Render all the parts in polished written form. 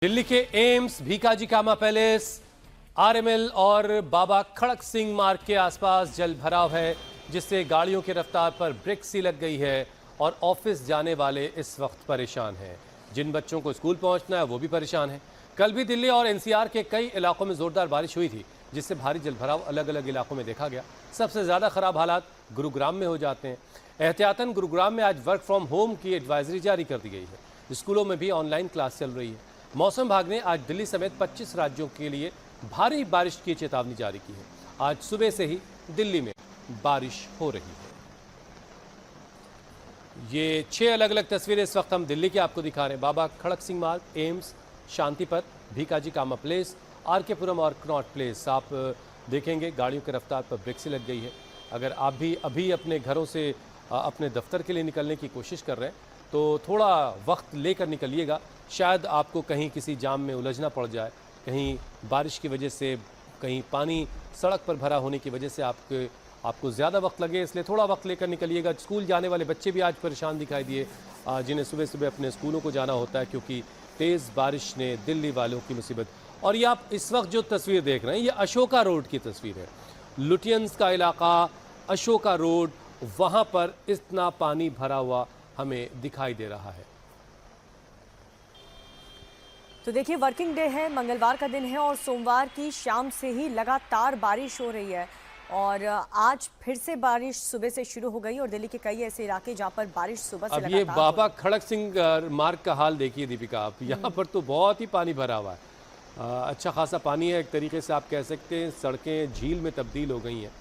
दिल्ली के एम्स, भीकाजी कामा palace, RML और बाबा खड़क सिंह मार्ग के आसपास जल भराव है, जिससे गाड़ियों की रफ्तार पर ब्रेक सी लग गई है और ऑफिस जाने वाले इस वक्त परेशान हैं। जिन बच्चों को स्कूल पहुंचना है वो भी परेशान हैं। कल भी दिल्ली और एनसीआर के कई इलाकों में जोरदार बारिश हुई थी, जिससे भारी जल भराव अलग अलग इलाकों में देखा गया। सबसे ज़्यादा खराब हालात गुरुग्राम में हो जाते हैं। एहतियातन गुरुग्राम में आज वर्क फ्रॉम होम की एडवाइजरी जारी कर दी गई है। स्कूलों में भी ऑनलाइन क्लास चल रही है। मौसम विभाग ने आज दिल्ली समेत 25 राज्यों के लिए भारी बारिश की चेतावनी जारी की है। आज सुबह से ही दिल्ली में बारिश हो रही है। ये 6 अलग अलग तस्वीरें इस वक्त हम दिल्ली की आपको दिखा रहे हैं। बाबा खड़क सिंह मार्ग, एम्स, शांतिपथ, भीकाजी कामा प्लेस, आरके पुरम और कनॉट प्लेस। आप देखेंगे गाड़ियों की रफ्तार पर ब्रेक से लग गई है। अगर आप भी अभी अपने घरों से अपने दफ्तर के लिए निकलने की कोशिश कर रहे हैं तो थोड़ा वक्त लेकर निकलिएगा। शायद आपको कहीं किसी जाम में उलझना पड़ जाए, कहीं बारिश की वजह से, कहीं पानी सड़क पर भरा होने की वजह से आपको ज़्यादा वक्त लगे, इसलिए थोड़ा वक्त लेकर निकलिएगा। स्कूल जाने वाले बच्चे भी आज परेशान दिखाई दिए, जिन्हें सुबह सुबह अपने स्कूलों को जाना होता है, क्योंकि तेज़ बारिश ने दिल्ली वालों की मुसीबत। और ये आप इस वक्त जो तस्वीर देख रहे हैं, ये अशोका रोड की तस्वीर है। लुटियंस का इलाका, अशोका रोड, वहाँ पर इतना पानी भरा हुआ हमें दिखाई दे रहा है। तो देखिए, वर्किंग डे है, मंगलवार का दिन है और सोमवार की शाम से ही लगातार बारिश हो रही है और आज फिर से बारिश सुबह से शुरू हो गई और दिल्ली के कई ऐसे इलाके जहां पर बारिश सुबह से अब ये बाबा खड़क सिंह मार्ग का हाल देखिए दीपिका आप, यहाँ पर तो बहुत ही पानी भरा हुआ है। अच्छा खासा पानी है, एक तरीके से आप कह सकते हैं सड़कें झील में तब्दील हो गई हैं।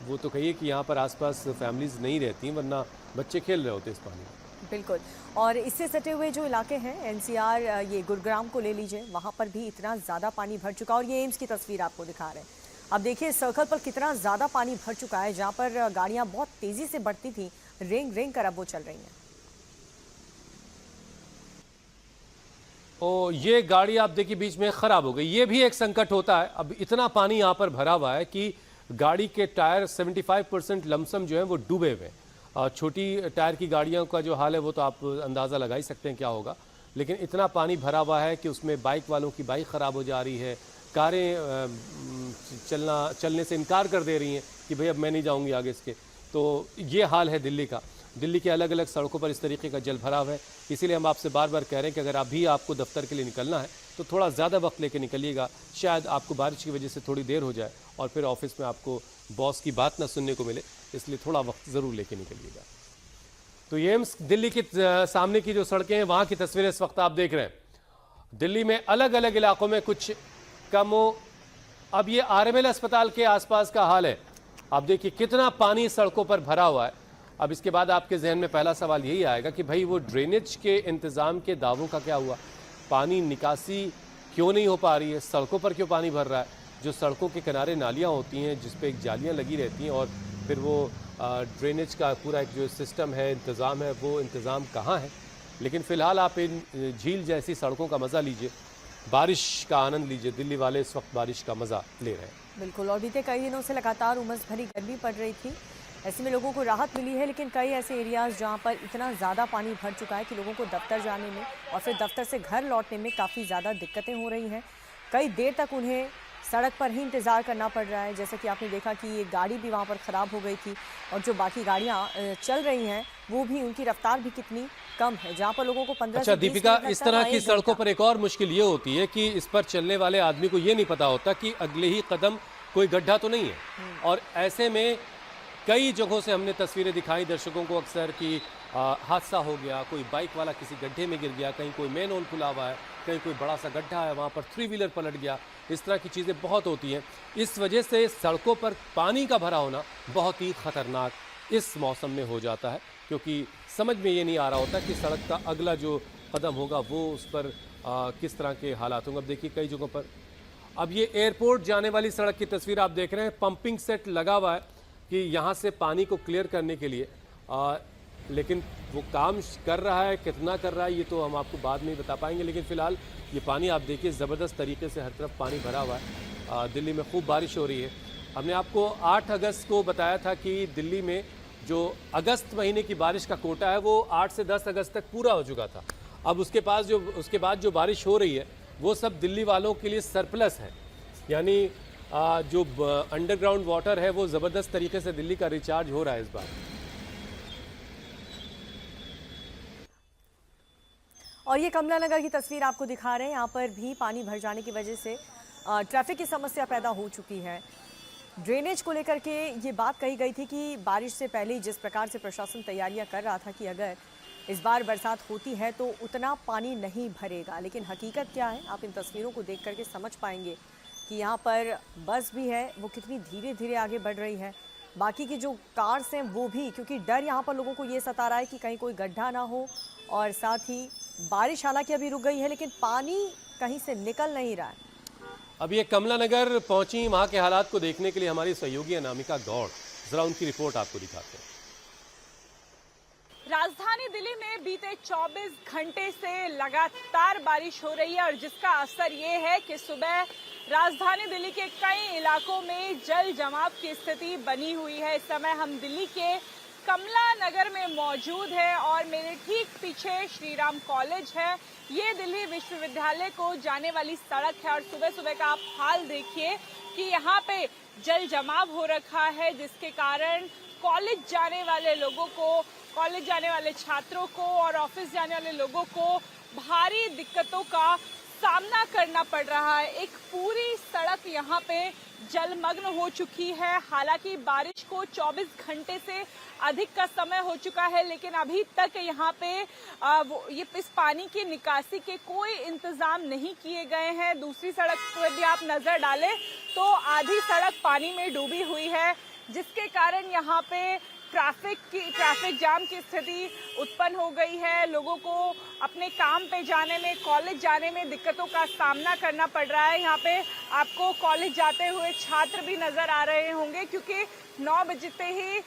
वो तो कहिए कि यहाँ पर आसपास फैमिलीज नहीं रहती, वरना बच्चे खेल रहे होते इस पानी में। बिल्कुल। और इससे सटे हुए जो इलाके हैं एनसीआर, ये गुरुग्राम को ले लीजिए, वहाँ पर भी इतना ज़्यादा पानी भर चुका। और ये एम्स की तस्वीर आपको दिखा रहे हैं। अब देखिए सर्कल पर कितना ज़्यादा पानी भर चुका है, जहाँ पर गाड़ियाँ बहुत तेज़ी से बढ़ती थी, रेंग रेंग कर अब वो चल रही हैं। ओ, ये गाड़ी आप देखिए बीच में ख़राब हो गई। ये भी एक संकट होता है। अब इतना पानी यहाँ पर भरा हुआ है कि गाड़ी के टायर 75% लमसम जो है वो डूबे हुए हैं। छोटी टायर की गाड़ियों का जो हाल है वो तो आप अंदाज़ा लगा ही सकते हैं क्या होगा। लेकिन इतना पानी भरा हुआ है कि उसमें बाइक वालों की बाइक ख़राब हो जा रही है, कारें चलने से इनकार कर दे रही हैं कि भाई अब मैं नहीं जाऊंगी आगे इसके। तो ये हाल है दिल्ली का। दिल्ली के अलग अलग सड़कों पर इस तरीके का जल भराव है। इसीलिए हम आपसे बार बार कह रहे हैं कि अगर अभी आपको दफ्तर के लिए निकलना है तो थोड़ा ज़्यादा वक्त लेकर निकलिएगा। शायद आपको बारिश की वजह से थोड़ी देर हो जाए और फिर ऑफिस में आपको बॉस की बात ना सुनने को मिले, इसलिए थोड़ा वक्त ज़रूर लेके निकलिएगा। तो ये एम्स दिल्ली के सामने की जो सड़कें हैं वहाँ की तस्वीरें इस वक्त आप देख रहे हैं। दिल्ली में अलग अलग इलाकों में कुछ कम हो। अब ये आरएमएल अस्पताल के आसपास का हाल है। आप देखिए कितना पानी सड़कों पर भरा हुआ है। अब इसके बाद आपके जहन में पहला सवाल यही आएगा कि भाई वो ड्रेनेज के इंतज़ाम के दावों का क्या हुआ? पानी निकासी क्यों नहीं हो पा रही है? सड़कों पर क्यों पानी भर रहा है? जो सड़कों के किनारे नालियाँ होती हैं जिस पे एक जालियाँ लगी रहती हैं और फिर वो ड्रेनेज का पूरा एक जो सिस्टम है, इंतज़ाम है, वो इंतज़ाम कहाँ है? लेकिन फ़िलहाल आप इन झील जैसी सड़कों का मज़ा लीजिए, बारिश का आनंद लीजिए। दिल्ली वाले इस वक्त बारिश का मज़ा ले रहे हैं। बिल्कुल। और बीते कई दिनों से लगातार उमस भरी गर्मी पड़ रही थी, ऐसे में लोगों को राहत मिली है। लेकिन कई ऐसे एरियाज़ जहाँ पर इतना ज़्यादा पानी भर चुका है कि लोगों को दफ्तर जाने में और फिर दफ्तर से घर लौटने में काफ़ी ज़्यादा दिक्कतें हो रही हैं। कई देर तक उन्हें सड़क पर ही इंतज़ार करना पड़ रहा है। जैसे कि आपने देखा कि ये गाड़ी भी वहाँ पर ख़राब हो गई थी और जो बाकी गाड़ियाँ चल रही हैं वो भी, उनकी रफ्तार भी कितनी कम है, जहाँ पर लोगों को 15 अच्छा दीपिका, इस तरह की सड़कों पर एक और मुश्किल ये होती है कि इस पर चलने वाले आदमी को ये नहीं पता होता कि अगले ही कदम कोई गड्ढा तो नहीं है। और ऐसे में कई जगहों से हमने तस्वीरें दिखाई दर्शकों को अक्सर कि हादसा हो गया, कोई बाइक वाला किसी गड्ढे में गिर गया, कहीं कोई मेन होल खुला हुआ है, कहीं कोई बड़ा सा गड्ढा है, वहाँ पर 3 व्हीलर पलट गया। इस तरह की चीज़ें बहुत होती हैं। इस वजह से सड़कों पर पानी का भरा होना बहुत ही ख़तरनाक इस मौसम में हो जाता है, क्योंकि समझ में ये नहीं आ रहा होता कि सड़क का अगला जो कदम होगा वो उस पर किस तरह के हालात होंगे। अब देखिए कई जगहों पर, अब ये एयरपोर्ट जाने वाली सड़क की तस्वीर आप देख रहे हैं। पंपिंग सेट लगा हुआ है कि यहाँ से पानी को क्लियर करने के लिए, लेकिन वो काम कर रहा है, कितना कर रहा है ये तो हम आपको बाद में ही बता पाएंगे। लेकिन फ़िलहाल ये पानी आप देखिए ज़बरदस्त तरीके से हर तरफ पानी भरा हुआ है। दिल्ली में खूब बारिश हो रही है। हमने आपको 8 अगस्त को बताया था कि दिल्ली में जो अगस्त महीने की बारिश का कोटा है वो 8 से 10 अगस्त तक पूरा हो चुका था। अब उसके बाद जो बारिश हो रही है वो सब दिल्ली वालों के लिए सरप्लस है। यानी जो अंडरग्राउंड वाटर है वो ज़बरदस्त तरीके से दिल्ली का रिचार्ज हो रहा है इस बार। और ये कमला नगर की तस्वीर आपको दिखा रहे हैं। यहाँ पर भी पानी भर जाने की वजह से ट्रैफिक की समस्या पैदा हो चुकी है। ड्रेनेज को लेकर के ये बात कही गई थी कि बारिश से पहले जिस प्रकार से प्रशासन तैयारियां कर रहा था कि अगर इस बार बरसात होती है तो उतना पानी नहीं भरेगा, लेकिन हकीकत क्या है आप इन तस्वीरों को देख करके समझ पाएंगे कि यहाँ पर बस भी है वो कितनी धीरे धीरे आगे बढ़ रही है। बाकी की जो कार्स हैं वो भी, क्योंकि डर यहाँ पर लोगों को ये सता रहा है कि कहीं कोई गड्ढा ना हो, और साथ ही बारिश हालांकि अभी रुक गई है लेकिन पानी कहीं से निकल नहीं रहा है। अब ये कमला नगर पहुंची, वहां के हालात को देखने के लिए हमारी सहयोगी अनामिका गौड़, जरा उनकी रिपोर्ट आपको दिखाते हैं। राजधानी दिल्ली में बीते 24 घंटे से लगातार बारिश हो रही है और जिसका असर ये है कि सुबह राजधानी दिल्ली के कई इलाकों में जल जमाव की स्थिति बनी हुई है। इस समय हम दिल्ली के कमला नगर में मौजूद है और मेरे ठीक पीछे श्री राम कॉलेज है। ये दिल्ली विश्वविद्यालय को जाने वाली सड़क है और सुबह सुबह का आप हाल देखिए कि यहाँ पे जल जमाव हो रखा है, जिसके कारण कॉलेज जाने वाले लोगों को, कॉलेज जाने वाले छात्रों को और ऑफिस जाने वाले लोगों को भारी दिक्कतों का सामना करना पड़ रहा है। एक पूरी सड़क यहाँ पे जलमग्न हो चुकी है। हालांकि बारिश को 24 घंटे से अधिक का समय हो चुका है, लेकिन अभी तक यहाँ पे इस पानी की निकासी के कोई इंतजाम नहीं किए गए हैं। दूसरी सड़क पर भी आप नजर डालें तो आधी सड़क पानी में डूबी हुई है, जिसके कारण यहाँ पे ट्रैफिक जाम की स्थिति उत्पन्न हो गई है। लोगों को अपने काम पे जाने में, कॉलेज जाने में दिक्कतों का सामना करना पड़ रहा है। यहाँ पे आपको कॉलेज जाते हुए छात्र भी नजर आ रहे होंगे, क्योंकि 9 बजते ही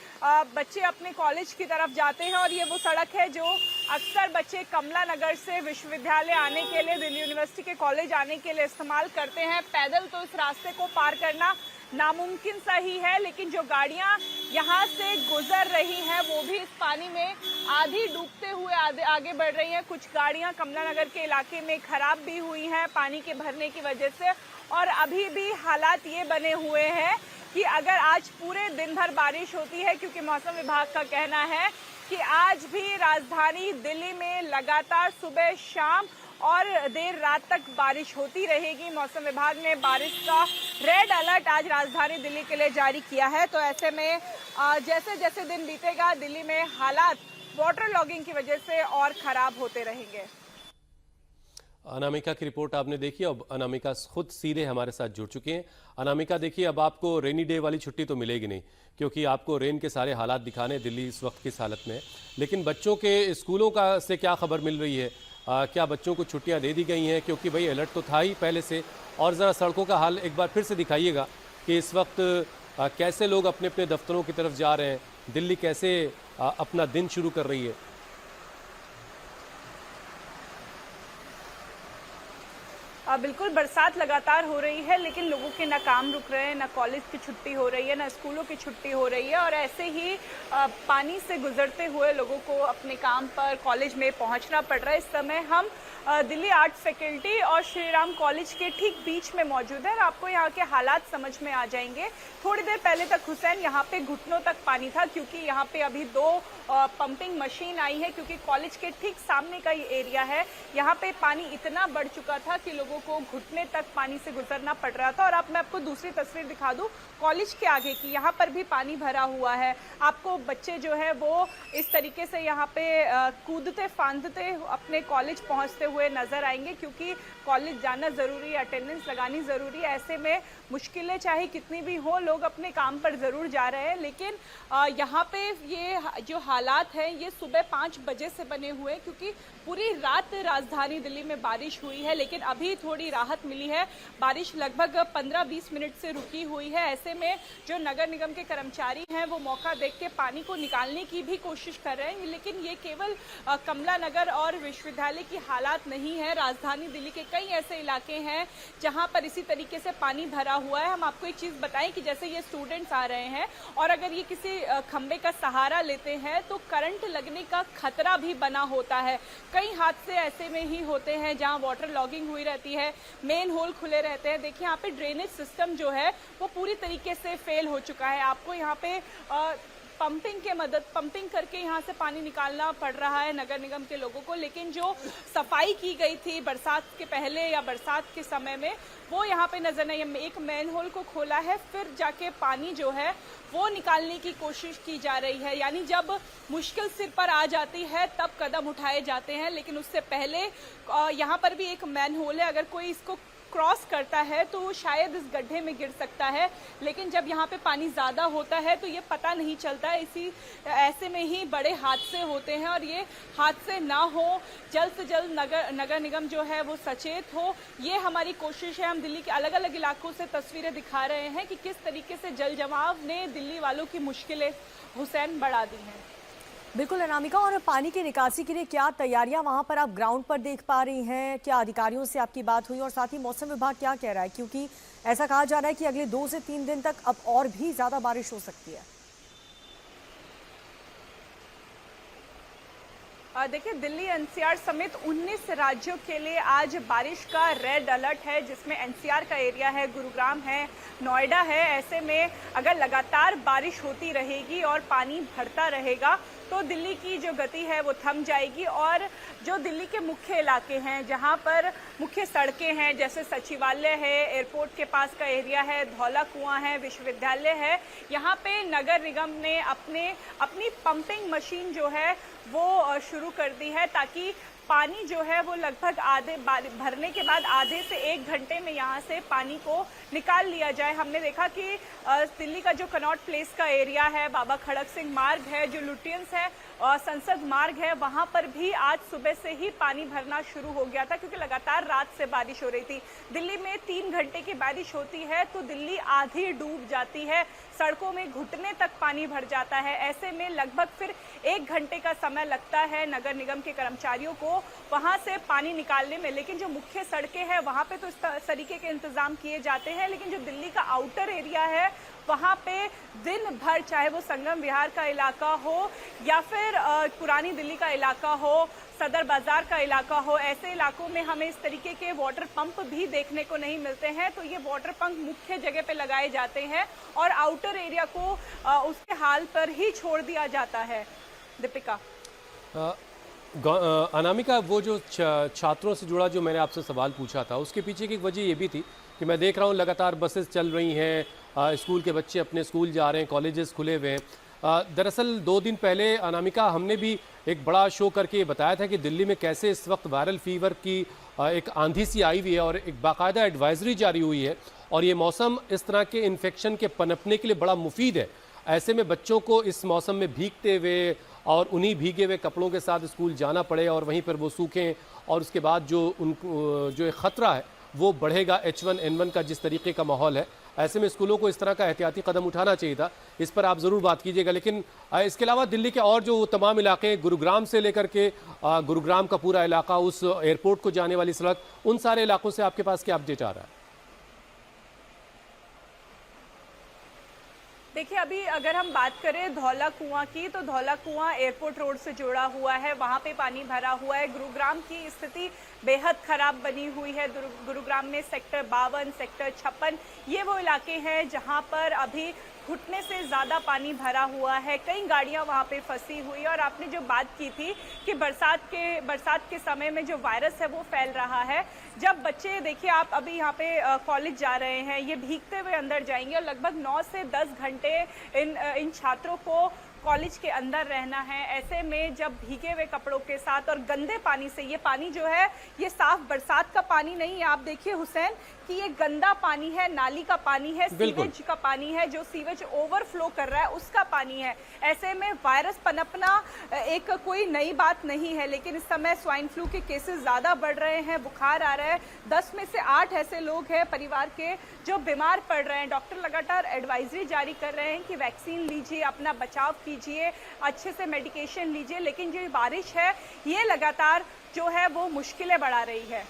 बच्चे अपने कॉलेज की तरफ जाते हैं और ये वो सड़क है जो अक्सर बच्चे कमला नगर से विश्वविद्यालय आने के लिए, दिल्ली यूनिवर्सिटी के कॉलेज आने के लिए इस्तेमाल करते हैं। पैदल तो इस रास्ते को पार करना नामुमकिन सा ही है, लेकिन जो गाड़ियां यहाँ से गुजर रही हैं वो भी इस पानी में आधी डूबते हुए आगे बढ़ रही हैं। कुछ गाड़ियां कमला नगर के इलाके में खराब भी हुई हैं पानी के भरने की वजह से, और अभी भी हालात ये बने हुए हैं कि अगर आज पूरे दिन भर बारिश होती है, क्योंकि मौसम विभाग का कहना है कि आज भी राजधानी दिल्ली में लगातार सुबह, शाम और देर रात तक बारिश होती रहेगी। मौसम विभाग ने बारिश का रेड अलर्ट आज राजधानी दिल्ली के लिए जारी किया है। तो ऐसे में जैसे जैसे दिन बीतेगा दिल्ली में हालात वाटर लॉगिंग की वजह से और खराब होते रहेंगे। अनामिका की रिपोर्ट आपने देखी। अब अनामिका खुद सीधे हमारे साथ जुड़ चुके हैं। अनामिका देखिए, अब आपको रेनी डे वाली छुट्टी तो मिलेगी नहीं, क्योंकि आपको रेन के सारे हालात दिखाने दिल्ली इस वक्त किस हालत में है। लेकिन बच्चों के स्कूलों का से क्या खबर मिल रही है? क्या बच्चों को छुट्टियां दे दी गई हैं? क्योंकि भाई अलर्ट तो था ही पहले से। और ज़रा सड़कों का हाल एक बार फिर से दिखाइएगा कि इस वक्त कैसे लोग अपने अपने दफ्तरों की तरफ जा रहे हैं, दिल्ली कैसे अपना दिन शुरू कर रही है। बिल्कुल, बरसात लगातार हो रही है, लेकिन लोगों के ना काम रुक रहे हैं, ना कॉलेज की छुट्टी हो रही है, ना स्कूलों की छुट्टी हो रही है, और ऐसे ही पानी से गुजरते हुए लोगों को अपने काम पर, कॉलेज में पहुंचना पड़ रहा है। इस समय हम दिल्ली आर्ट्स फैकल्टी और श्री राम कॉलेज के ठीक बीच में मौजूद है और आपको यहाँ के हालात समझ में आ जाएंगे। थोड़ी देर पहले तक हुसैन यहाँ पे घुटनों तक पानी था, क्योंकि यहाँ पे अभी 2 पंपिंग मशीन आई है, क्योंकि कॉलेज के ठीक सामने का ये एरिया है। यहाँ पे पानी इतना बढ़ चुका था कि लोगों को घुटने तक पानी से गुजरना पड़ रहा था। और अब मैं आपको दूसरी तस्वीर दिखा दूं कॉलेज के आगे की, यहाँ पर भी पानी भरा हुआ है। आपको बच्चे जो है वो इस तरीके से यहाँ पे कूदते फांदते अपने कॉलेज पहुँचते हुए नजर आएंगे, क्योंकि कॉलेज जाना जरूरी है, अटेंडेंस लगानी जरूरी है। ऐसे में मुश्किलें चाहे कितनी भी हो, लोग अपने काम पर जरूर जा रहे हैं। लेकिन यहाँ पे ये जो हालात हैं ये सुबह 5 बजे से बने हुए हैं, क्योंकि पूरी रात राजधानी दिल्ली में बारिश हुई है, लेकिन अभी थोड़ी राहत मिली है। बारिश लगभग 15-20 मिनट से रुकी हुई है। ऐसे में जो नगर निगम के कर्मचारी हैं वो मौका देख के पानी को निकालने की भी कोशिश कर रहे हैं। लेकिन ये केवल कमला नगर और विश्वविद्यालय की हालात नहीं है, राजधानी दिल्ली के कई ऐसे इलाके हैं जहां पर इसी तरीके से पानी भरा हुआ है। हम आपको एक चीज बताएं कि जैसे ये स्टूडेंट्स आ रहे हैं और अगर ये किसी खंबे का सहारा लेते हैं तो करंट लगने का खतरा भी बना होता है, कई हादसे ऐसे में ही होते हैं जहां वाटर लॉगिंग हुई रहती है, मेन होल खुले रहते हैं। देखिए यहाँ पे ड्रेनेज सिस्टम जो है वो पूरी तरीके से फेल हो चुका है। आपको यहाँ पे पंपिंग करके यहाँ से पानी निकालना पड़ रहा है नगर निगम के लोगों को, लेकिन जो सफाई की गई थी बरसात के पहले या बरसात के समय में वो यहाँ पे नजर नहीं। एक मैन होल को खोला है, फिर जाके पानी जो है वो निकालने की कोशिश की जा रही है। यानी जब मुश्किल सिर पर आ जाती है तब कदम उठाए जाते हैं, लेकिन उससे पहले यहाँ पर भी एक मैन होल है। अगर कोई इसको क्रॉस करता है तो शायद इस गड्ढे में गिर सकता है, लेकिन जब यहाँ पे पानी ज़्यादा होता है तो ये पता नहीं चलता है। ऐसे में ही बड़े हादसे होते हैं और ये हादसे ना हो, जल्द से जल्द नगर निगम जो है वो सचेत हो, ये हमारी कोशिश है। हम दिल्ली के अलग अलग इलाकों से तस्वीरें दिखा रहे हैं कि किस तरीके से जल जमाव ने दिल्ली वालों की मुश्किलें हुसैन बढ़ा दी हैं। बिल्कुल अनामिका, और पानी की निकासी के लिए क्या तैयारियां वहां पर आप ग्राउंड पर देख पा रही हैं? क्या अधिकारियों से आपकी बात हुई? और साथ ही मौसम विभाग क्या कह रहा है, क्योंकि ऐसा कहा जा रहा है कि अगले 2 से 3 दिन तक अब और भी ज्यादा बारिश हो सकती है। देखिए, दिल्ली एनसीआर समेत 19 राज्यों के लिए आज बारिश का रेड अलर्ट है, जिसमें एनसीआर का एरिया है, गुरुग्राम है, नोएडा है। ऐसे में अगर लगातार बारिश होती रहेगी और पानी भरता रहेगा तो दिल्ली की जो गति है वो थम जाएगी। और जो दिल्ली के मुख्य इलाके हैं, जहां पर मुख्य सड़कें हैं, जैसे सचिवालय है, एयरपोर्ट के पास का एरिया है, धौला कुआं है, विश्वविद्यालय है, यहाँ पे नगर निगम ने अपनी पंपिंग मशीन जो है वो शुरू कर दी है, ताकि पानी जो है वो लगभग आधे भरने के बाद आधे से 1 घंटे में यहाँ से पानी को निकाल लिया जाए। हमने देखा कि दिल्ली का जो कनॉट प्लेस का एरिया है, बाबा खड़क सिंह मार्ग है, जो लुटियंस है, संसद मार्ग है, वहां पर भी आज सुबह से ही पानी भरना शुरू हो गया था, क्योंकि लगातार रात से बारिश हो रही थी। दिल्ली में 3 घंटे की बारिश होती है तो दिल्ली आधी डूब जाती है, सड़कों में घुटने तक पानी भर जाता है। ऐसे में लगभग फिर 1 घंटे का समय लगता है नगर निगम के कर्मचारियों को वहां से पानी निकालने में। लेकिन जो मुख्य सड़कें हैं वहां पे तो इस तरीके के इंतजाम किए जाते हैं, लेकिन जो दिल्ली का आउटर एरिया है वहां पे दिन भर, चाहे वो संगम विहार का इलाका हो या फिर पुरानी दिल्ली का इलाका हो, सदर बाजार का इलाका हो, ऐसे इलाकों में हमें इस तरीके के वाटर पंप भी देखने को नहीं मिलते हैं। तो ये वाटर पंप मुख्य जगह पे लगाए जाते हैं और आउटर एरिया को उसके हाल पर ही छोड़ दिया जाता है। दीपिका, अनामिका, वो जो छात्रों से जुड़ा जो मैंने आपसे सवाल पूछा था, उसके पीछे की वजह ये भी थी कि मैं देख रहा हूँ लगातार बसेस चल रही हैं, स्कूल के बच्चे अपने स्कूल जा रहे हैं, कॉलेजेस खुले हुए हैं। दरअसल 2 दिन पहले अनामिका हमने भी एक बड़ा शो करके ये बताया था कि दिल्ली में कैसे इस वक्त वायरल फीवर की एक आंधी सी आई हुई है और एक बाकायदा एडवाइजरी जारी हुई है, और ये मौसम इस तरह के इन्फेक्शन के पनपने के लिए बड़ा मुफीद है। ऐसे में बच्चों को इस मौसम में भीगते हुए और उन्हीं भीगे हुए कपड़ों के साथ स्कूल जाना पड़े और वहीं पर वो सूखें, और उसके बाद जो एक ख़तरा है वो बढ़ेगा H1N1 का, जिस तरीके का माहौल है, ऐसे में स्कूलों को इस तरह का एहतियाती कदम उठाना चाहिए था। इस पर आप ज़रूर बात कीजिएगा। लेकिन इसके अलावा दिल्ली के और जो तमाम इलाके, गुरुग्राम से लेकर के गुरुग्राम का पूरा इलाका, उस एयरपोर्ट को जाने वाली सड़क, उन सारे इलाकों से आपके पास क्या अपडेट आ रहा है? देखिए, अभी अगर हम बात करें धौला कुआं की, तो धौला कुआं एयरपोर्ट रोड से जुड़ा हुआ है, वहां पे पानी भरा हुआ है। गुरुग्राम की स्थिति बेहद खराब बनी हुई है। गुरुग्राम में सेक्टर 52, सेक्टर 56 ये वो इलाके हैं जहां पर अभी घुटने से ज़्यादा पानी भरा हुआ है। कई गाड़ियां वहां पे फंसी हुई, और आपने जो बात की थी कि बरसात के समय में जो वायरस है वो फैल रहा है। जब बच्चे, देखिए आप अभी यहाँ पे कॉलेज जा रहे हैं, ये भीगते हुए अंदर जाएंगे और लगभग 9 से 10 घंटे इन छात्रों को कॉलेज के अंदर रहना है। ऐसे में जब भीगे हुए कपड़ों के साथ और गंदे पानी से, ये पानी जो है ये साफ बरसात का पानी नहीं है। आप देखिए हुसैन कि ये गंदा पानी है, नाली का पानी है, सीवेज का पानी है, जो सीवेज ओवरफ्लो कर रहा है उसका पानी है। ऐसे में वायरस पनपना एक कोई नई बात नहीं है, लेकिन इस समय स्वाइन फ्लू के केसेस ज़्यादा बढ़ रहे हैं, बुखार आ रहा है। 10 में से 8 ऐसे लोग हैं परिवार के जो बीमार पड़ रहे हैं। डॉक्टर लगातार एडवाइजरी जारी कर रहे हैं कि वैक्सीन लीजिए, अपना बचाव कीजिए, अच्छे से मेडिकेशन लीजिए, लेकिन जो बारिश है ये लगातार जो है वो मुश्किलें बढ़ा रही है।